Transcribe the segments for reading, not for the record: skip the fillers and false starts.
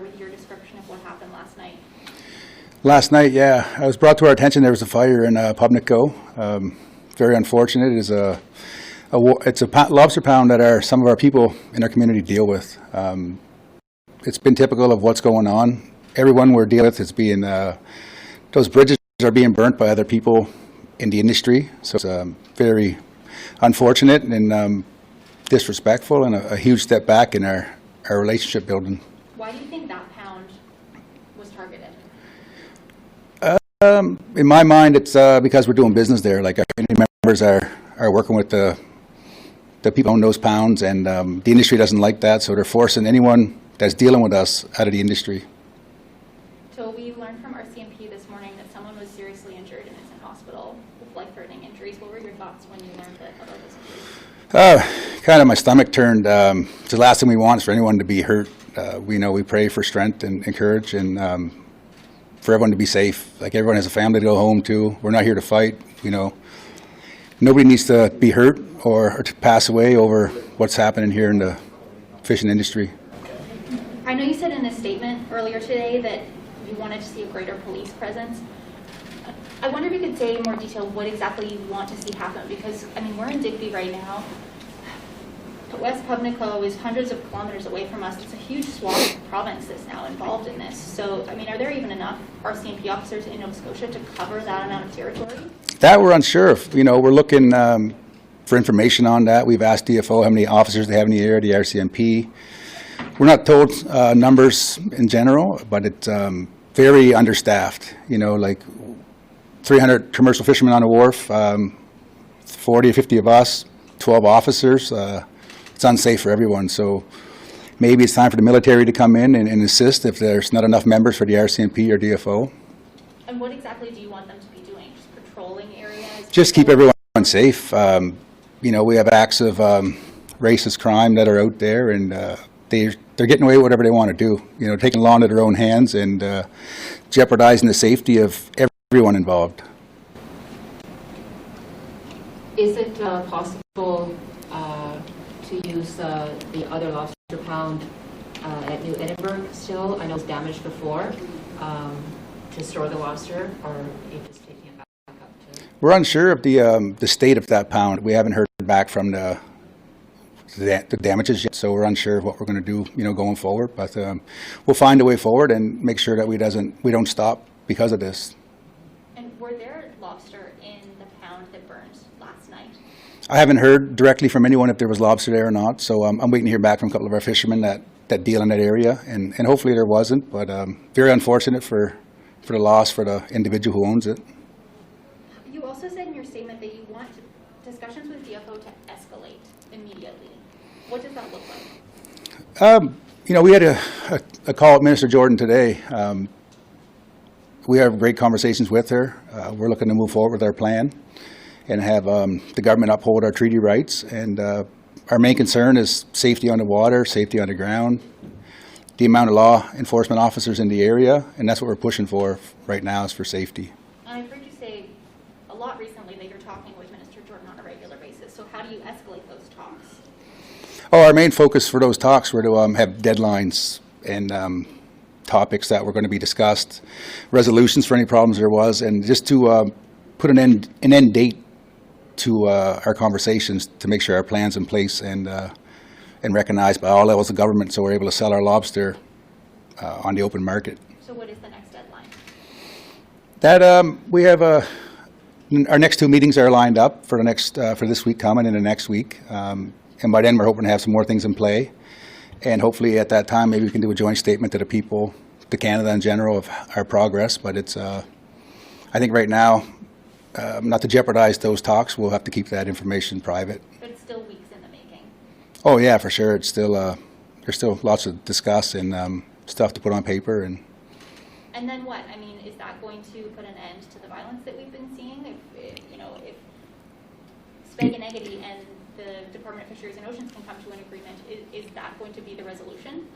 start with your description of what happened last night. Last night, yeah, it was brought to our attention there was a fire in Pubnico. Very unfortunate. It is it's a lobster pound that some of our people in our community deal with. It's been typical of what's going on. Everyone we're dealing with is being, those bridges are being burnt by other people in the industry. So it's very unfortunate and disrespectful, and a huge step back in our relationship building. Why do you think that pound was targeted? In my mind, it's because we're doing business there. Like, our community members are working with the people who own those pounds, and the industry doesn't like that, so they're forcing anyone that's dealing with us out of the industry. So we learned from RCMP this morning that someone was seriously injured and is in hospital with life-threatening injuries. What were your thoughts when you learned about this injury? Kind of my stomach turned. It's the last thing we want is for anyone to be hurt. We pray for strength and courage, and for everyone to be safe. Like, everyone has a family to go home to. We're not here to fight. Nobody needs to be hurt or to pass away over what's happening here in the fishing industry. I know you said in a statement earlier today that you wanted to see a greater police presence. I wonder if you could say in more detail what exactly you want to see happen, because, I mean, we're in Digby right now. West Pubnico is hundreds of kilometers away from us. It's a huge swath of province that's now involved in this. So, I mean, are there even enough RCMP officers in Nova Scotia to cover that amount of territory? That we're unsure of. We're looking for information on that. We've asked DFO how many officers they have in the area, the RCMP. We're not told numbers in general, but it's very understaffed. Like 300 commercial fishermen on the wharf, 40 or 50 of us, 12 officers. It's unsafe for everyone. So maybe it's time for the military to come in and assist if there's not enough members for the RCMP or DFO. And what exactly do you want them to be doing? Just patrolling areas? Just keep everyone safe. We have acts of racist crime that are out there, and they're getting away with whatever they want to do. Taking the law into their own hands and jeopardizing the safety of everyone involved. Is it possible to use the other lobster pound at New Edinburgh still? I know it's damaged before, to store the lobster, or are you just taking it back up to? We're unsure of the state of that pound. We haven't heard back from the damages yet, so we're unsure of what we're going to do, going forward. But we'll find a way forward and make sure that we don't stop because of this. And were there lobster in the pound that burned last night? I haven't heard directly from anyone if there was lobster there or not, so I'm waiting to hear back from a couple of our fishermen that deal in that area, and hopefully there wasn't, but very unfortunate for the loss for the individual who owns it. You also said in your statement that you want discussions with DFO to escalate immediately. What does that look like? We had a call with Minister Jordan today. We have great conversations with her. We're looking to move forward with our plan and have the government uphold our treaty rights. And our main concern is safety on the water, safety on the ground, the amount of law enforcement officers in the area, and that's what we're pushing for right now, is for safety. I've heard you say a lot recently that you're talking with Minister Jordan on a regular basis. So how do you escalate those talks? Our main focus for those talks were to have deadlines and topics that were going to be discussed, resolutions for any problems there was, and just to put an end date to our conversations to make sure our plan's in place and recognized by all levels of government, so we're able to sell our lobster on the open market. So what is the next deadline? That we have our next two meetings are lined up for this week coming and the next week. And by then, we're hoping to have some more things in play. And hopefully at that time, maybe we can do a joint statement to the people, to Canada in general, of our progress. But it's, I think right now, not to jeopardize those talks, we'll have to keep that information private. But it's still weeks in the making. Oh, yeah, for sure. It's still, there's still lots to discuss and stuff to put on paper. And then what? I mean, is that going to put an end to the violence that we've been seeing? If Sipekne'katik and the Department of Fisheries and Oceans can come to an agreement, is that going to be the resolution?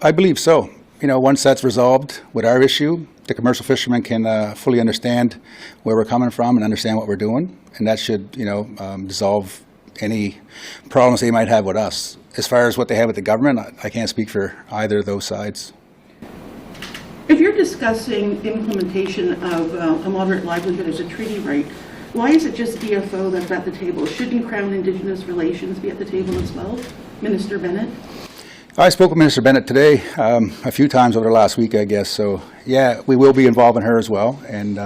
I believe so. Once that's resolved with our issue, the commercial fishermen can fully understand where we're coming from and understand what we're doing, and that should, dissolve any problems they might have with us. As far as what they have with the government, I can't speak for either of those sides. If you're discussing implementation of a moderate livelihood as a treaty right, why is it just DFO that's at the table? Shouldn't Crown Indigenous Relations be at the table as well? Minister Bennett? I spoke with Minister Bennett today a few times over the last week, I guess. So, yeah, we will be involving her as well. And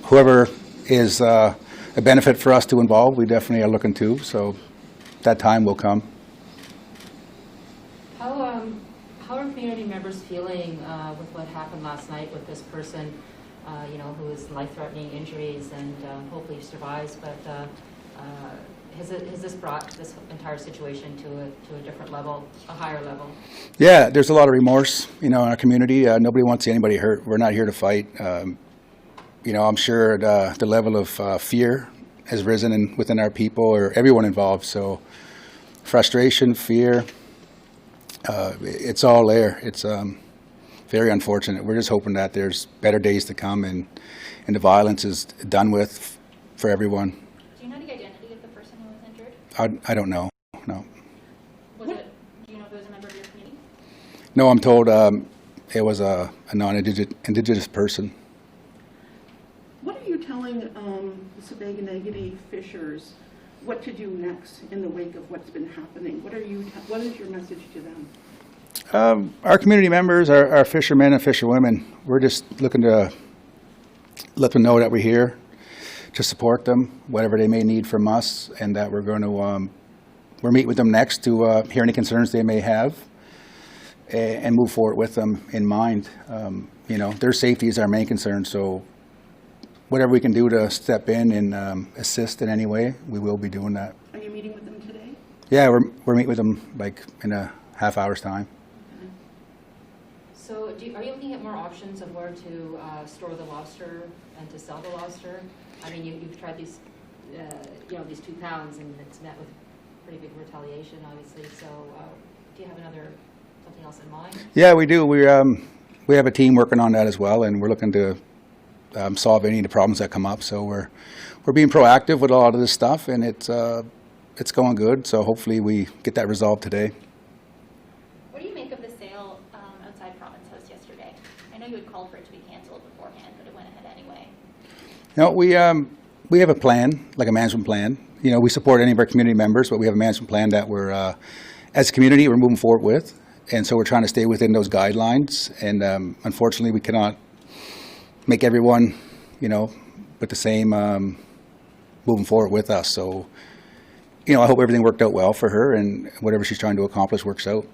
whoever is a benefit for us to involve, we definitely are looking to. So that time will come. How are community members feeling with what happened last night with this person, who is life-threatening injuries and hopefully survives, but has this brought this entire situation to a different level, a higher level? Yeah, there's a lot of remorse, in our community. Nobody wants to see anybody hurt. We're not here to fight. I'm sure the level of fear has risen within our people or everyone involved. So frustration, fear, it's all there. It's very unfortunate. We're just hoping that there's better days to come and the violence is done with for everyone. Do you know the identity of the person who was injured? I don't know, no. Do you know if it was a member of your community? No, I'm told it was a non-Indigenous person. What are you telling the Sipekne'katik fishers what to do next in the wake of what's been happening? What is your message to them? Our community members, our fishermen and fisherwomen, we're just looking to let them know that we're here to support them, whatever they may need from us, and that we're going to we'll meet with them next to hear any concerns they may have and move forward with them in mind. Their safety is our main concern, so whatever we can do to step in and assist in any way, we will be doing that. Are you meeting with them today? Yeah, we're meeting with them like in a half hour's time. Okay. So are you looking at more options of where to store the lobster and to sell the lobster? I mean, you've tried these, these 2 pounds, and it's met with pretty big retaliation, obviously. So do you have something else in mind? Yeah, we do. We have a team working on that as well, and we're looking to solve any of the problems that come up. So we're being proactive with a lot of this stuff, and it's going good. So hopefully we get that resolved today. What do you make of the sale outside Province House yesterday? I know you had called for it to be canceled beforehand, but it went ahead anyway. No, we have a plan, like a management plan. We support any of our community members, but we have a management plan that we're, as a community, we're moving forward with. And so we're trying to stay within those guidelines. And unfortunately, we cannot make everyone, with the same moving forward with us. So, I hope everything worked out well for her and whatever she's trying to accomplish works out.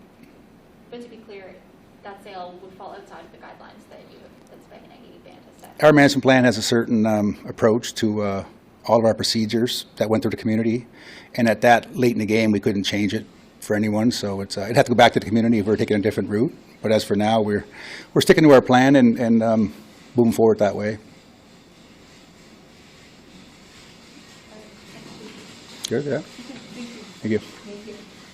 But to be clear, that sale would fall outside of the guidelines that Sipekne'katik Band has set. Our management plan has a certain approach to all of our procedures that went through the community. And at that late in the game, we couldn't change it for anyone. So it'd have to go back to the community if we're taking a different route. But as for now, we're sticking to our plan and moving forward that way. Good, yeah. Thank you. Thank you.